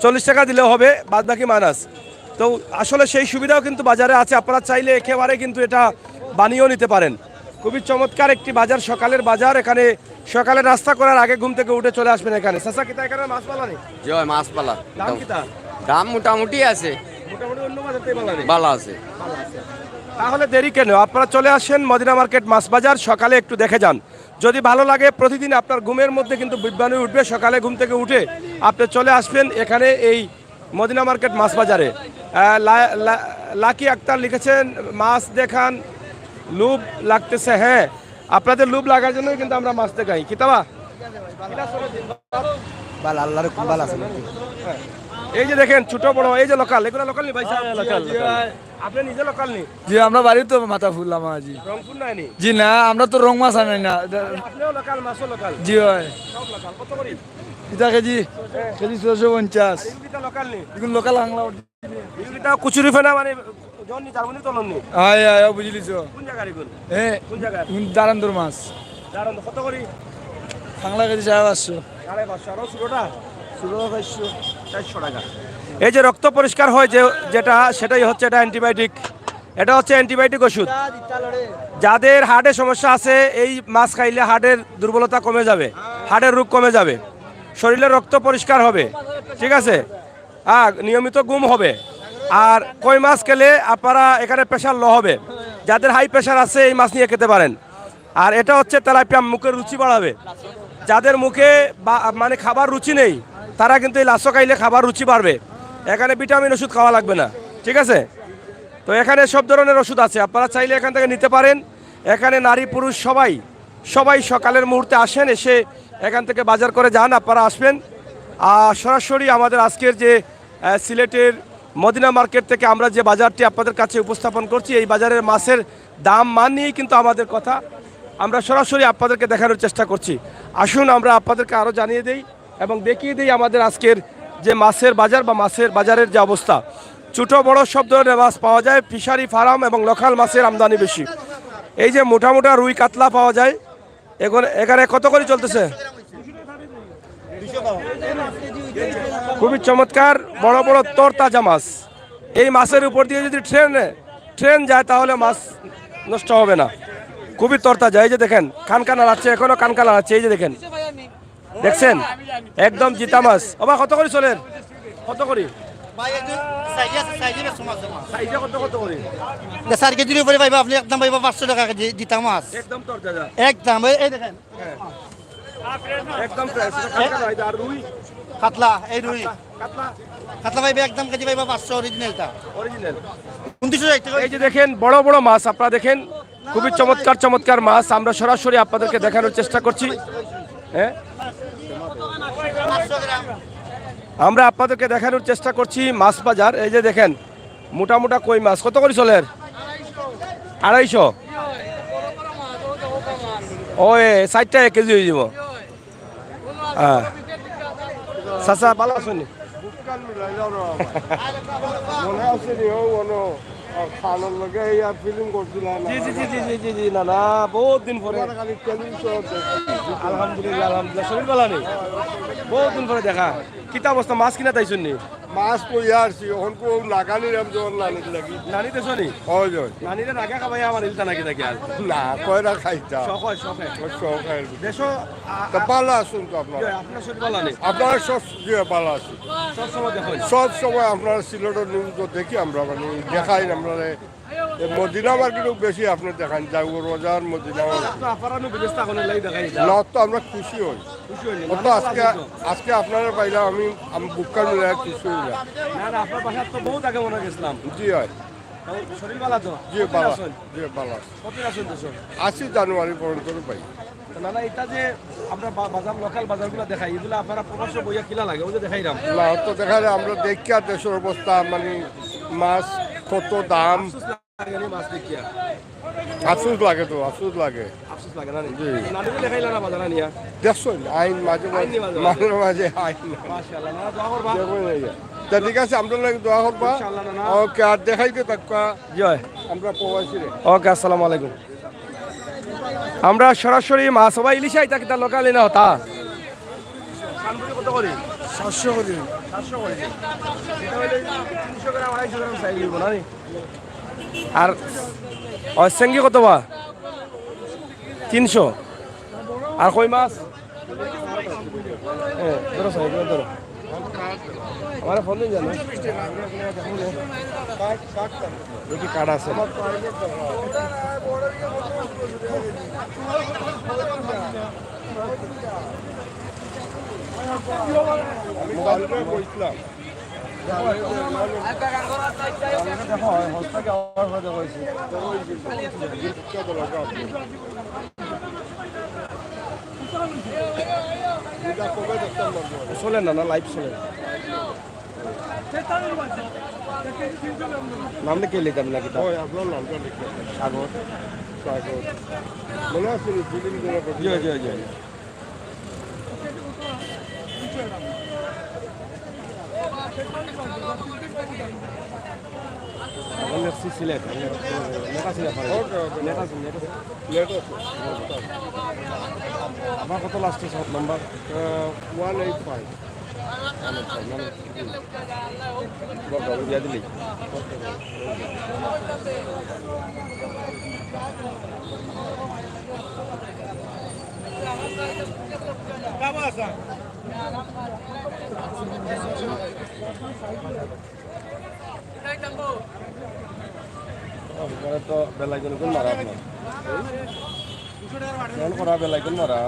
40 টাকা দিলেও হবে, বাদ বাকি মাইনাস। তো আসলে সেই সুবিধাও কিন্তু বাজারে আছে, আপনারা চাইলে একেবারে কিন্তু এটা বানিয়েও নিতে পারেন। খুবই চমৎকার একটি বাজার, সকালের বাজার। এখানে সকালে নাস্তা করার আগে ঘুম থেকে উঠে চলে আসবেন এখানে। চাচা কিতা এখানে মাছ পালা নেই? জি মাছ পালা দাম কিতা? দাম মোটামুটি আছে, মোটামুটি অন্য বাজার থেকে পালা নেই। ভালো আছে। তাহলে দেরি কেন? আপনারা চলে আসেন মদিনা মার্কেট মাছ বাজার, সকালে একটু দেখে যান। যদি ভালো লাগে, প্রতিদিন আপনার ঘুমের মধ্যে কিন্তু বিজ্ঞানী উঠবে। সকালে ঘুম থেকে উঠে আপনি চলে আসবেন এখানে এই মদিনা মার্কেট মাছ বাজারে। লাকি আক্তার লিখেছেন মাছ দেখান, লুভ লাগতেছে। হ্যাঁ, আপনাদের লুভ লাগার জন্যই কিন্তু আমরা মাছ দেখাই। কিতাবা এই যে দেখেন ছোট বড়, এই যে লোকাল, এগুলো লোকাল নি ভাই সাহেব? আপনি নিজে লোকাল নি? জি আমরা বাড়ির তো মাথা ফুললাম জি। রংপুর নাই নি? জি না, আমরা তো রং মাছ আনি না। আপনিও লোকাল, মাছও লোকাল? জি হয়। সব লোকাল। কত করি? এটা কেজি 450। এগুলো লোকাল নি? এগুলো লোকাল আংলা। এগুলো কুচুরি ফেনা মানে জন নি, তারমনি তলন নি? হাই হাই বুঝলিছ। কোন জায়গার এগুলো? হ্যাঁ কোন জায়গার? দারান্দর মাছ। দাঁড়ান, কত করি? বাংলা কেজি 550। 550। আর ছোটটা? ছোটটা 400 টাকা। এই যে রক্ত পরিষ্কার হয় যেটা, সেটাই হচ্ছে এটা অ্যান্টিবায়োটিক। এটা হচ্ছে অ্যান্টিবায়োটিক ওষুধ। যাদের হার্টের সমস্যা আছে, এই মাছ খাইলে হার্টের দুর্বলতা কমে যাবে, হার্টের রোগ কমে যাবে, শরীরের রক্ত পরিষ্কার হবে, ঠিক আছে, আর নিয়মিত ঘুম হবে। আর কই মাছ খেলে আপনারা এখানে প্রেশার লো হবে। যাদের হাই প্রেশার আছে এই মাছ নিয়ে খেতে পারেন। আর এটা হচ্ছে তেলাপিয়া, মুখের রুচি বাড়াবে। যাদের মুখে মানে খাবার রুচি নেই, তারা কিন্তু এই লাচ্ছ খাইলে খাবার রুচি বাড়বে। এখানে ভিটামিন ওষুধ খাওয়া লাগবে না, ঠিক আছে? তো এখানে সব ধরনের ওষুধ আছে, আপনারা চাইলে এখান থেকে নিতে পারেন। এখানে নারী পুরুষ সবাই সকালের মুহূর্তে আসেন, এসে এখান থেকে বাজার করে যান। আপনারা আসবেন আর সরাসরি আমাদের আজকের যে সিলেটের মদিনা মার্কেট থেকে আমরা যে বাজারটি আপনাদের কাছে উপস্থাপন করছি, এই বাজারের মাছের দাম মান নিয়েই কিন্তু আমাদের কথা। আমরা সরাসরি আপনাদেরকে দেখানোর চেষ্টা করছি। আসুন আমরা আপনাদেরকে আরও জানিয়ে দেই এবং দেখিয়ে দিই আমাদের আজকের যে মাছের বাজার বা মাছের বাজারের যে অবস্থা। ছোট বড় সব ধরনের মাছ পাওয়া যায়, ফিশারি ফার্ম এবং লোকাল মাছের আমদানি বেশি। এই যে মোটা রুই কাতলা পাওয়া যায়। এখানে কত করে চলতেছে? খুবই চমৎকার বড় বড় তরতাজা মাছ। এই মাছের উপর দিয়ে যদি ট্রেন যায় তাহলে মাছ নষ্ট হবে না। খুবই তরতাজা। এই যে দেখেন কান নাড়াচ্ছে, এখনো কান নাড়াচ্ছে। এই যে দেখেন, দেখছেন একদম জিতা মাছ। বাবা কত করে চলেন? কত করে সাইজে? কত করে? 4 কেজির উপরে পাইবা আপনি, একদম পাইবা 500 টাকা কেজি জিতা মাছ, একদম তরতাজা, একদম। এই দেখেন একদম ফ্রেশ। কান নাড়াইতে। আর রুই কাতলা, এই রুই কাতলা কাতলা পাইবা একদম কেজি পাইবা 500 অরিজিনালটা, অরিজিনাল। 29 টাকা। এই যে দেখেন বড় বড় মাছ, আপনারা দেখেন খুবই চমৎকার চমৎকার মাছ। আমরা সরাসরি আপনাদেরকে দেখানোর চেষ্টা করছি। হ্যাঁ, 500 গ্রাম। আমরা আপনাদেরকে দেখানোর চেষ্টা করছি মাছ বাজার। এই যে দেখেন মোটা মোটা কই মাছ কত করে চলের? 250। ওই 60 টাকা কেজি হয়ে যাব। হ্যাঁ চাচা ভালো আছেন? জি জি জি জি জি জি জি না না, বহুত দিন পরে। আলহামদুলিল্লাহ আলহামদুলিল্লাহ, শরীর ভালো নেই? বহুত দিন পরে দেখা। কিতা অবস্থা, মাছ কিনা তাইছুন নি? মাছ কইয়া আসছি এখন কো নাগালি রাম জন লানি লাগি নানি দেছো নি? হয় যায় নানিরে নাগা খাবাই আমার ইলতা নাকি থাকি আর না কয়রা খাইতা শখ শখে শখ হয় দেশো। তা ভালো আছেন তো আপনারা? আপনার শরীর ভালো নেই? আপনারা সব দিয়ে ভালো আছি সব সময় দেখো সব সময় আপনার সিলেটের নিউজ দেখি আমরা, মানে দেখাই আমরা। মদিনা মার্কেটও বেশি আপনি দেখান, জাগুর বাজার মদিনা আপারানো ব্যবস্থা কোনো লাই দেখাই না, তো আমরা খুশি হই। খুশি হইনি ও তো আজকে আপনারা পাইলাম, আমি বুককার মিলে খুশি হইলাম। না না, আপনার বাসার তো বহুত আগে মনে গেছিলাম। জি হয়, শরীর ভালো তো? জি ভালো, জি ভালো। কত আসুন দেশো? 8 জানুয়ারি পর্যন্ত পাই। না না, এটা যে আমরা বাজার লোকাল বাজারগুলো দেখাই, এগুলো আপনারা প্রকাশ্য বইয়া কিলা লাগে ওই যে দেখাইলাম। না তো দেখা যায় আমরা দেখিয়া দেশের অবস্থা, মানে মাছ কত দাম, মাছ দেখিয়া আফসোস লাগে, তো আফসোস লাগে। আফসোস লাগে না? নানিকে দেখাইলা না বাজার নিয়া? দেখছেন আইন মাঝে মাঝে মাঝে মাঝে আইন। মাশাআল্লাহ, না দোয়া করবা। তা ঠিক আছে, আমরা লাগে দোয়া করবা। ইনশাআল্লাহ না। ওকে, আর দেখাইতে থাকা জয়। আমরা প্রবাসী রে। ওকে, আসসালামু আলাইকুম। আমরা সরাসরি মাছ সবাই ইলিশাই থাকি, তার লোকালি না তা কত করি? 700 করে। 700 করে। এটা হইলে 300 গ্রাম 250 গ্রাম সাইজ হইব না? আর সেঙ্গি কত বা? 300। আর কই মাছ? ধরো সাইজ ধরো। আমার ফোন দিন জানো দেখি কার্ড আছে। দেখো হস্তাকে আওয়াজ হতে হয়েছে। চলে না, না লাইভ চলে। নাম লিখে লিখতাম নাকি? আপনার নামটা লিখে সাগর। মনে আছে? জয় জয় জয়। সিলেট আমার কত লাস্ট নাম্বার? 185 দিয়া দিলি। তো বেলাইকন কোন মারা আপনার করা বেলাইকন মারা।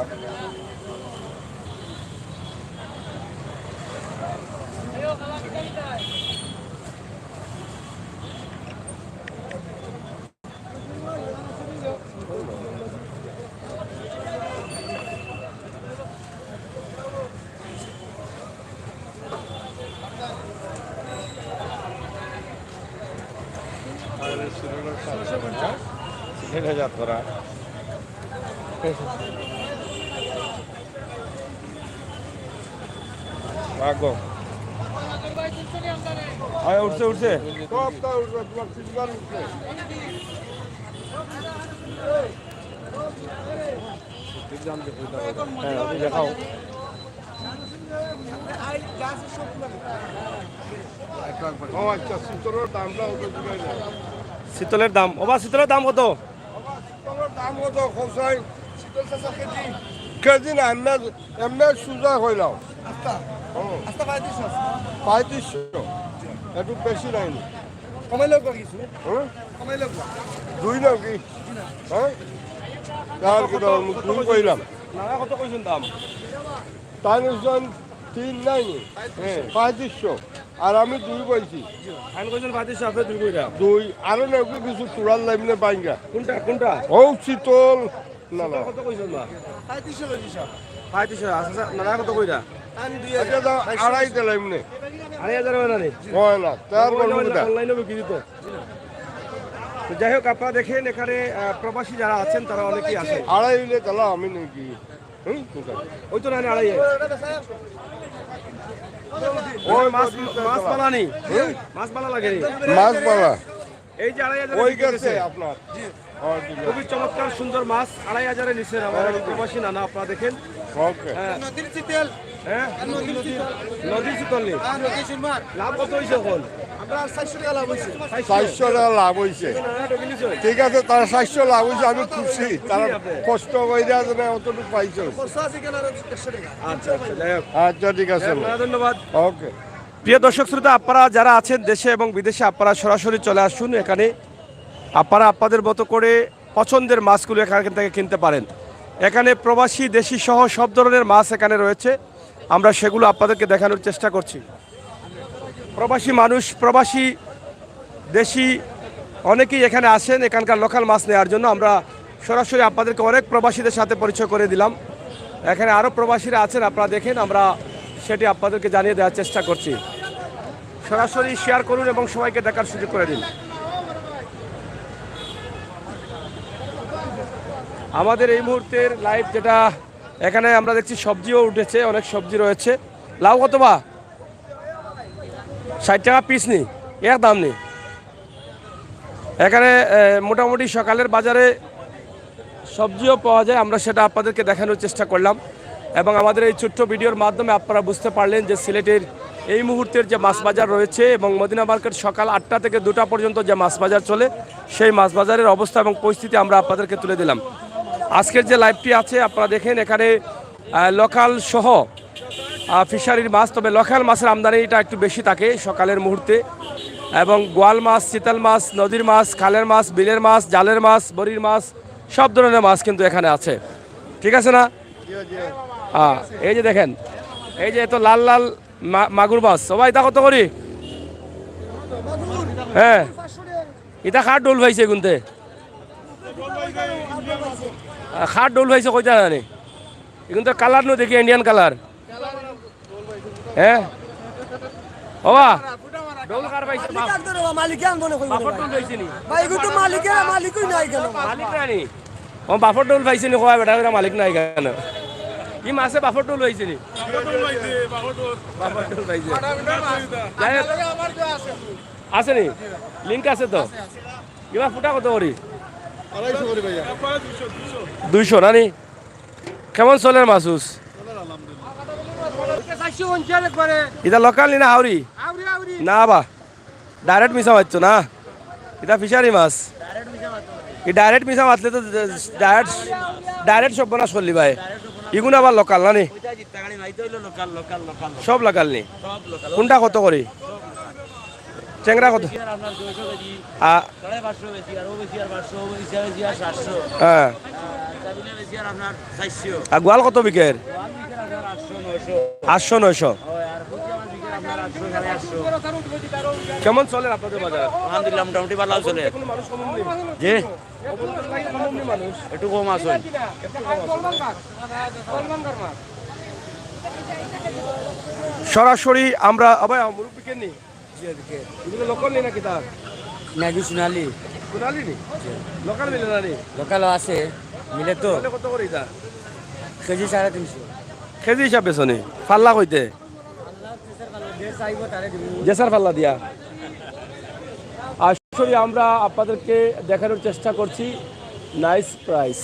সেটা যা তোরা ভাগো। উঠছে উঠছে। দেখাও। শীতলের দাম, ওবা শীতলের দাম কত? দাম কত খোঁচাই কেজি না এমনি সুজা হইলাম আচ্ছা 3500 একটু বেশি নাইনি কমাইলে কিছু কমাইলে 2 নাও কি হ্যাঁ তার কি দাম 2 কইলাম নানা কত কইছেন দাম? তাই 3 নাইনি 3500 আর আমি 2 কইছি ফাইন কইছেন 3500 আপনি 2 কইরা 2 আরো নাও কিছু চূড়ার লাইনে বাইঙ্গা কোনটা কোনটা ও শীতল না না কত কইছেন না 3500 কইছি স্যার 3500 আচ্ছা নানা কত কইরা এটা তো আড়াই দিলাম নে 2500 হয় না রে হয় না তার বলবো না অনলাইনে বিক্রি তো যাই হোক আপনারা দেখেন এখানে প্রবাসী যারা আছেন তারা অনেকেই আসেন আড়াই হইলে তাহলে আমি নাকি ওই তো না আড়াই ওই মাছ মাছ পালা নেই মাছ পালা লাগে নি মাছ পালা এই যে 2500 ওই গেছে আপনার খুবই চমৎকার সুন্দর মাছ 2500 নিচ্ছেন আমার প্রবাসী নানা আপনারা দেখেন ওকে নদীর চিতেল হ্যাঁ নদী শীতল নেই লাভ কত হয়েছে এখন আমরা 400 টাকা লাভ হইছে 400 টাকা লাভ হয়েছে ঠিক আছে তার 400 লাভ হয়েছে আমি খুশি তারা কষ্ট করে দেওয়া যাবে অতটুকু পাইছো খরচা আছে কেন 100 টাকা আচ্ছা আচ্ছা যাই হোক আচ্ছা ঠিক আছে ধন্যবাদ ওকে প্রিয় দর্শক শ্রোতা আপনারা যারা আছেন দেশে এবং বিদেশে আপনারা সরাসরি চলে আসুন এখানে আপনারা আপনাদের মতো করে পছন্দের মাছগুলো এখান থেকে কিনতে পারেন এখানে প্রবাসী দেশি সহ সব ধরনের মাছ এখানে রয়েছে আমরা সেগুলো আপনাদেরকে দেখানোর চেষ্টা করছি প্রবাসী মানুষ প্রবাসী দেশি অনেকেই এখানে আসেন এখানকার লোকাল মাছ নেওয়ার জন্য আমরা সরাসরি আপনাদেরকে অনেক প্রবাসীদের সাথে পরিচয় করে দিলাম এখানে আরও প্রবাসীরা আছেন আপনারা দেখেন আমরা সেটি আপনাদেরকে জানিয়ে দেওয়ার চেষ্টা করছি সরাসরি শেয়ার করুন এবং সবাইকে দেখার সুযোগ করে দিন আমাদের এই মুহূর্তের লাইভ যেটা এখানে আমরা দেখছি সবজিও উঠেছে অনেক সবজি রয়েছে লাউ কত বা 60 টাকা পিস নি এক দাম নেই এখানে মোটামুটি সকালের বাজারে সবজিও পাওয়া যায় আমরা সেটা আপনাদেরকে দেখানোর চেষ্টা করলাম এবং আমাদের এই ছোট্ট ভিডিওর মাধ্যমে আপনারা বুঝতে পারলেন যে সিলেটের এই মুহূর্তের যে মাছ বাজার রয়েছে এবং মদিনা মার্কেট সকাল 8টা থেকে 2টা পর্যন্ত যে মাছ বাজার চলে সেই মাছ বাজারের অবস্থা এবং পরিস্থিতি আমরা আপনাদেরকে তুলে দিলাম আজকের যে লাইভটি আছে আপনারা দেখেন এখানে লোকাল সহ ফিশারির মাছ তবে লোকাল মাছের আমদানিটা একটু বেশি থাকে সকালের মুহূর্তে এবং গোয়াল মাছ চিতাল মাছ নদীর মাছ খালের মাছ বিলের মাছ জালের মাছ বড়ির মাছ সব ধরনের মাছ কিন্তু এখানে আছে ঠিক আছে না এই যে দেখেন এই যে এত লাল লাল মাগুর মাছ সবাই এটা কত করি হ্যাঁ এটা খাট ডোল ভাইছে গুনতে খাট ডোল ভাইছে কইতা জানি এখন তো কালার নো দেখি ইন্ডিয়ান কালার হ্যাঁ বাবা ডোল কার পাইছে মালিক আনবো না কই বাফর ডোল পাইছে নি ভাই এগুলো তো মালিকই নাই কেন মালিক নাই ও বাফর ডোল পাইছে নি কয় বেটা এরা মালিক নাই কেন কি মাছে বাফর ডোল পাইছে নি বাফর ডোল পাইছে আছে নি লিংক আছে তো কিবা ফুটা কত করি 200 না নি কেমন চলে মাছুস এটা লোকাল না হাওড়ি না বা ডাইরেক্ট মিশা মারছো না এটা ফিশারি মাছ এই ডাইরেক্ট মিশা মারলে তো ডাইরেক্ট সব বনাস করলি ভাই ইগুন আবার লোকাল না নি সব লোকাল নি কোনটা কত করি চেংরা কত হ্যাঁ আর গোয়াল কত বিকের 800-900 কেমন চলে আপনাদের বাজার আলহামদুলিল্লাহ মোটামুটি ভালো চলে জি একটু কম আছে সরাসরি আমরা আবার মুরব্বিকে নি এগুলো লোকাল নেই নাকি তার নাকি সোনালি সোনালি নি লোকাল মিলে না নি লোকাল আছে মিলে তো কত করে এটা কেজি 350 কেজি হিসাবে শোনে ফাল্লা কইতে জেসার ফাল্লা দিয়া আসলে আমরা আপনাদেরকে দেখানোর চেষ্টা করছি নাইস প্রাইস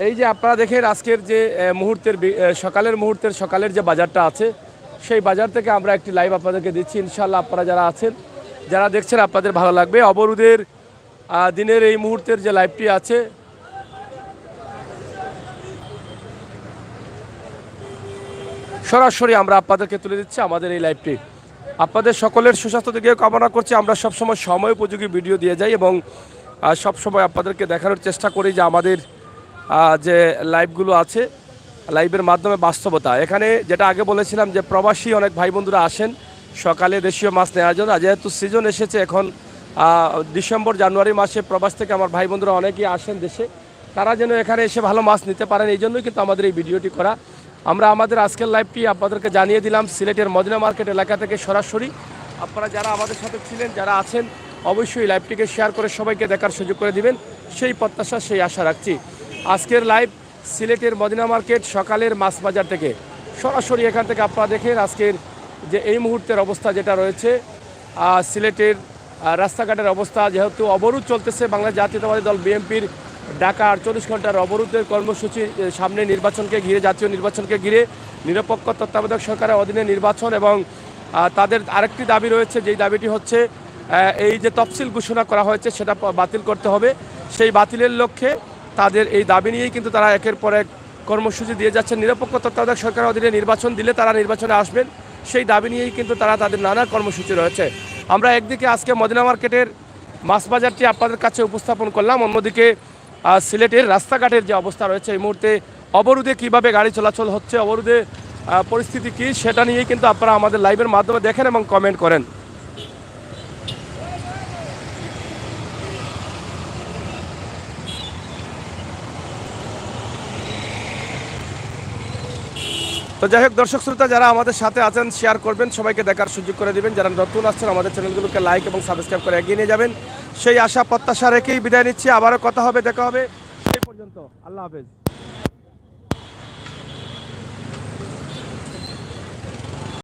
এই যে আপনারা দেখেন আজকের যে মুহূর্তের সকালের যে বাজারটা আছে সেই বাজার থেকে আমরা একটি লাইভ আপনাদেরকে দিচ্ছি ইনশাআল্লাহ আপনারা যারা আছেন যারা দেখছেন আপনাদের ভালো লাগবে অবরোধের দিনের এই মুহূর্তের যে লাইভটি আছে সরাসরি আমরা আপনাদেরকে তুলে দিচ্ছি আমাদের এই লাইভটি। আপনাদের সকলের সুস্বাস্থ্য দিকে কামনা করছি। আমরা সবসময় সময় উপযোগী ভিডিও দিয়ে যাই এবং সবসময় আপনাদেরকে দেখানোর চেষ্টা করি যে আমাদের যে লাইভগুলো আছে লাইভের মাধ্যমে বাস্তবতা। এখানে যেটা আগে বলেছিলাম যে প্রবাসী অনেক ভাই বন্ধুরা আসেন সকালে দেশীয় মাছ নেওয়ার জন্য। যেহেতু সিজন এসেছে এখন ডিসেম্বর জানুয়ারি মাসে প্রবাস থেকে আমার ভাই বন্ধুরা অনেকেই আসেন দেশে, তারা যেন এখানে এসে ভালো মাছ নিতে পারেন, এই জন্যই কিন্তু আমাদের এই ভিডিওটি করা। আমরা আমাদের আজকের লাইভটি আপনাদেরকে জানিয়ে দিলাম সিলেটের মদিনা মার্কেট এলাকা থেকে সরাসরি। আপনারা যারা আমাদের সাথে ছিলেন, যারা আছেন, অবশ্যই লাইভটিকে শেয়ার করে সবাইকে দেখার সুযোগ করে দিবেন, সেই প্রত্যাশা সেই আশা রাখছি। আজকের লাইভ সিলেটের মদিনা মার্কেট সকালের মাছ বাজার থেকে সরাসরি এখান থেকে আপনারা দেখেন আজকের যে এই মুহূর্তের অবস্থা যেটা রয়েছে সিলেটের রাস্তাঘাটের অবস্থা। যেহেতু অবরোধ চলতেছে, বাংলাদেশ জাতীয়তাবাদী দল বিএনপির ঢাকা 48 ঘন্টার অবরোধের কর্মসূচি সামনে নির্বাচনকে ঘিরে, জাতীয় নির্বাচনকে ঘিরে নিরপেক্ষ তত্ত্বাবধায়ক সরকারের অধীনে নির্বাচন এবং তাদের আরেকটি দাবি রয়েছে, যেই দাবিটি হচ্ছে এই যে তফসিল ঘোষণা করা হয়েছে সেটা বাতিল করতে হবে। সেই বাতিলের লক্ষ্যে তাদের এই দাবি নিয়েই কিন্তু তারা একের পর এক কর্মসূচি দিয়ে যাচ্ছেন। নিরপেক্ষ তত্ত্বাবধায়ক সরকারের অধীনে নির্বাচন দিলে তারা নির্বাচনে আসবেন, সেই দাবি নিয়েই কিন্তু তারা তাদের নানা কর্মসূচি রয়েছে। আমরা একদিকে আজকে মদিনা মার্কেটের মাছ বাজারটি আপনাদের কাছে উপস্থাপন করলাম, অন্যদিকে সিলেটের রাস্তাঘাটের যে অবস্থা রয়েছে এই মুহূর্তে অবরোধে কিভাবে গাড়ি চলাচল হচ্ছে, অবরোধে পরিস্থিতি কী, সেটা নিয়েই কিন্তু আপনারা আমাদের লাইভের মাধ্যমে দেখেন এবং কমেন্ট করেন। তো যাই হোক দর্শক শ্রোতা যারা আমাদের সাথে আছেন শেয়ার করবেন, সবাইকে দেখার সুযোগ করে দিবেন। যারা নতুন আসছেন আমাদের চ্যানেলগুলোকে লাইক এবং সাবস্ক্রাইব করে এগিয়ে নিয়ে যাবেন, সেই আশা প্রত্যাশা রেখেই বিদায় নিচ্ছি। আবারও কথা হবে, দেখা হবে, সেই পর্যন্ত আল্লাহ হাফেজ।